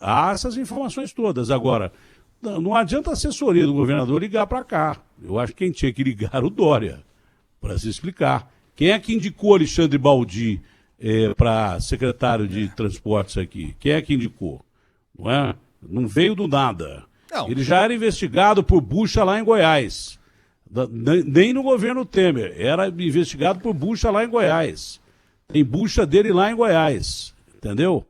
S2: Há essas informações todas. Agora, não adianta a assessoria do governador ligar para cá. Eu acho que quem tinha que ligar era o Dória, para se explicar. Quem é que indicou Alexandre Baldi para secretário de transportes aqui? Quem é que indicou? Não veio do nada. Não. Ele já era investigado por bucha lá em Goiás. Nem no governo Temer. Era investigado por bucha lá em Goiás. Tem bucha dele lá em Goiás. Entendeu?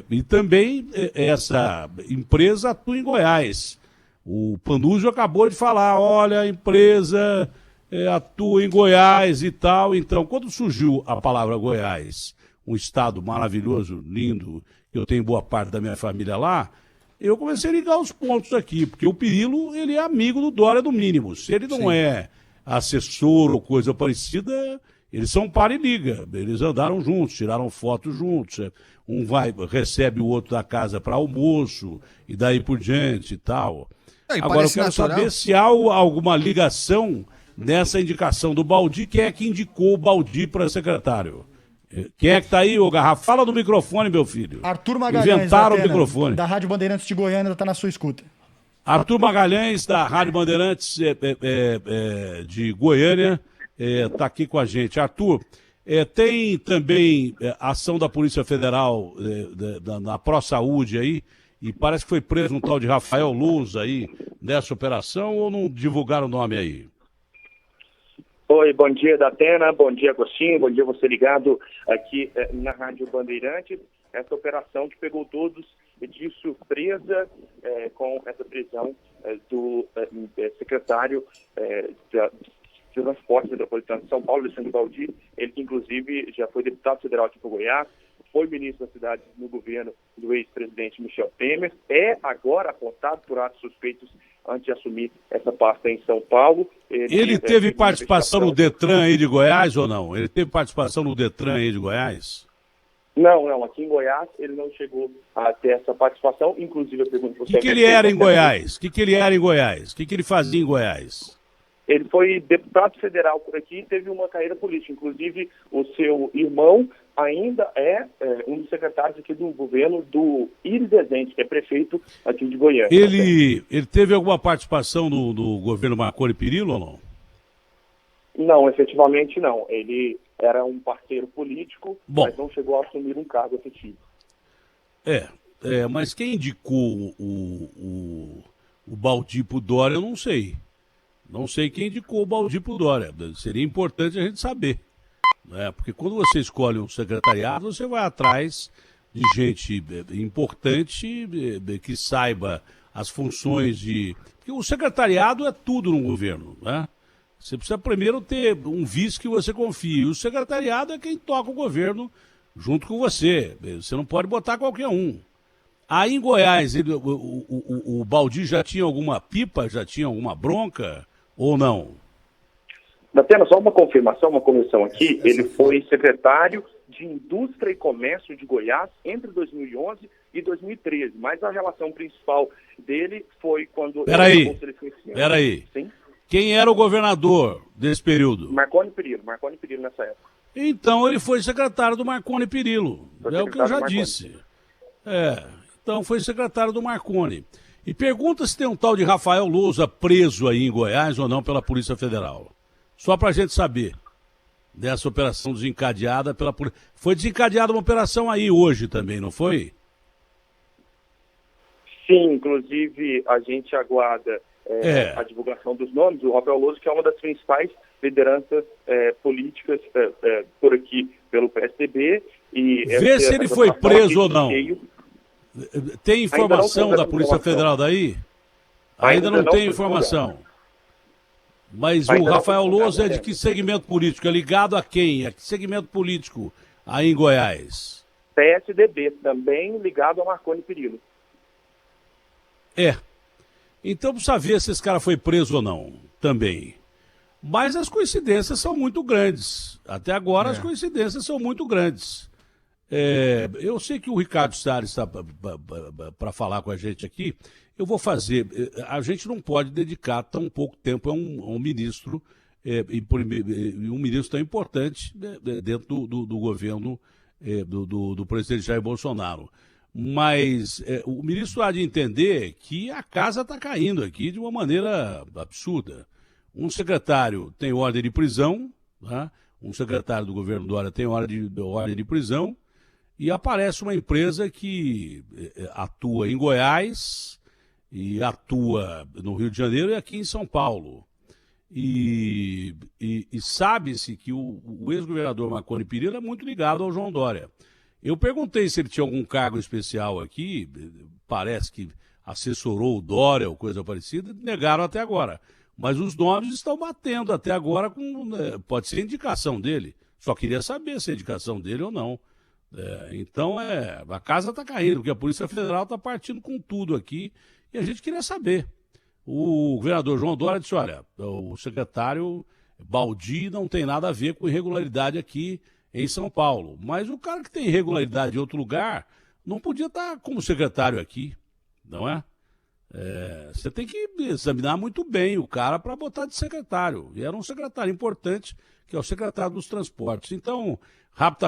S2: E também essa empresa atua em Goiás. O Panúzio acabou de falar, olha, a empresa atua em Goiás e tal. Então, quando surgiu a palavra Goiás, um estado maravilhoso, lindo, que eu tenho boa parte da minha família lá, eu comecei a ligar os pontos aqui, porque o Perillo, ele é amigo do Dória no mínimo. Se ele não é assessor ou coisa parecida, eles são par e liga. Eles andaram juntos, tiraram fotos juntos. Um recebe o outro da casa para almoço, e daí por diante e tal. Agora, eu quero saber se há alguma ligação nessa indicação do Baldi. Quem é que indicou o Baldi para secretário? Quem é que tá aí, ô Garrafa? Fala no microfone, meu filho.
S4: Arthur Magalhães,
S2: inventaram o microfone.
S4: Da Rádio Bandeirantes de Goiânia, está na sua escuta.
S2: Arthur Magalhães, da Rádio Bandeirantes de Goiânia, está aqui com a gente. Arthur, tem também ação da Polícia Federal na ProSaúde aí, e parece que foi preso um tal de Rafael Luz aí nessa operação, ou não divulgaram o nome aí?
S8: Oi, bom dia, Datena, bom dia, Agostinho, bom dia você ligado aqui na Rádio Bandeirantes. Essa operação que pegou todos de surpresa com essa prisão do secretário de Transportes Metropolitano de São Paulo, Alexandre Baldi. Ele que inclusive já foi deputado federal aqui para Goiás, foi ministro da cidade no governo do ex-presidente Michel Temer, é agora apontado por atos suspeitos antes de assumir essa pasta em São Paulo.
S2: Ele teve participação no Detran aí de Goiás ou não? Ele teve participação no Detran aí de Goiás?
S8: Não, aqui em Goiás ele não chegou a ter essa participação, inclusive eu pergunto
S2: O que ele era em Goiás? O que ele era em Goiás? O que ele fazia em Goiás?
S8: Ele foi deputado federal por aqui e teve uma carreira política. Inclusive, o seu irmão ainda é um dos secretários aqui do governo do Iris Rezende, que é prefeito aqui de Goiânia.
S2: Ele teve alguma participação no governo Marconi Perillo ou não?
S8: Não, efetivamente não. Ele era um parceiro político, mas não chegou a assumir um cargo efetivo.
S2: Mas quem indicou o Baldi pro Dória, eu não sei. Não sei quem indicou o Baldi pro Dória. Seria importante a gente saber. Né? Porque quando você escolhe um secretariado, você vai atrás de gente importante que saiba as funções de... Porque o secretariado é tudo no governo, né? Você precisa primeiro ter um vice que você confie. E o secretariado é quem toca o governo junto com você. Você não pode botar qualquer um. Aí em Goiás, o Baldi já tinha alguma pipa, já tinha alguma bronca ou não?
S8: Datena, só uma confirmação, uma correção aqui. Ele foi secretário de Indústria e Comércio de Goiás entre 2011 e 2013. Mas a relação principal dele foi quando...
S2: Peraí.
S8: Sim?
S2: Quem era o governador desse período?
S8: Marconi Perillo nessa época.
S2: Então ele foi secretário do Marconi Perillo. É o que eu já disse. Então foi secretário do Marconi. E pergunta se tem um tal de Rafael Lousa preso aí em Goiás ou não pela Polícia Federal. Só pra gente saber dessa operação desencadeada pela polícia. Foi desencadeada uma operação aí hoje também, não foi?
S8: Sim, inclusive a gente aguarda a divulgação dos nomes. O Rafael Lousa, que é uma das principais lideranças políticas por aqui, pelo PSDB.
S2: Vê se ele foi preso ou não. Tem informação da Polícia Federal daí? Ainda não tem informação. Mas o Rafael Lousa é de que segmento político? É ligado a quem? A que segmento político aí em Goiás?
S8: PSDB, também ligado a Marconi Perillo.
S2: Então precisa ver se esse cara foi preso ou não, também. Mas as coincidências são muito grandes. Até agora as coincidências são muito grandes. Eu sei que o Ricardo Salles está para falar com a gente aqui. Eu vou fazer. A gente não pode dedicar tão pouco tempo a um ministro, um ministro tão importante dentro do governo do presidente Jair Bolsonaro. Mas o ministro há de entender que a casa está caindo aqui de uma maneira absurda. Um secretário tem ordem de prisão, tá? Um secretário do governo Dória tem ordem de prisão, e aparece uma empresa que atua em Goiás e atua no Rio de Janeiro e aqui em São Paulo. E sabe-se que o ex-governador Marconi Perillo é muito ligado ao João Dória. Eu perguntei se ele tinha algum cargo especial aqui, parece que assessorou o Dória ou coisa parecida, negaram até agora. Mas os nomes estão batendo até agora, pode ser indicação dele. Só queria saber se é indicação dele ou não. Então, a casa está caindo, porque a Polícia Federal está partindo com tudo aqui, e a gente queria saber. O governador João Dória disse, olha, o secretário Baldi não tem nada a ver com irregularidade aqui em São Paulo. Mas o cara que tem irregularidade em outro lugar não podia estar como secretário aqui, não é? Você tem que examinar muito bem o cara para botar de secretário. E era um secretário importante, que é o secretário dos Transportes. Então, rapidamente.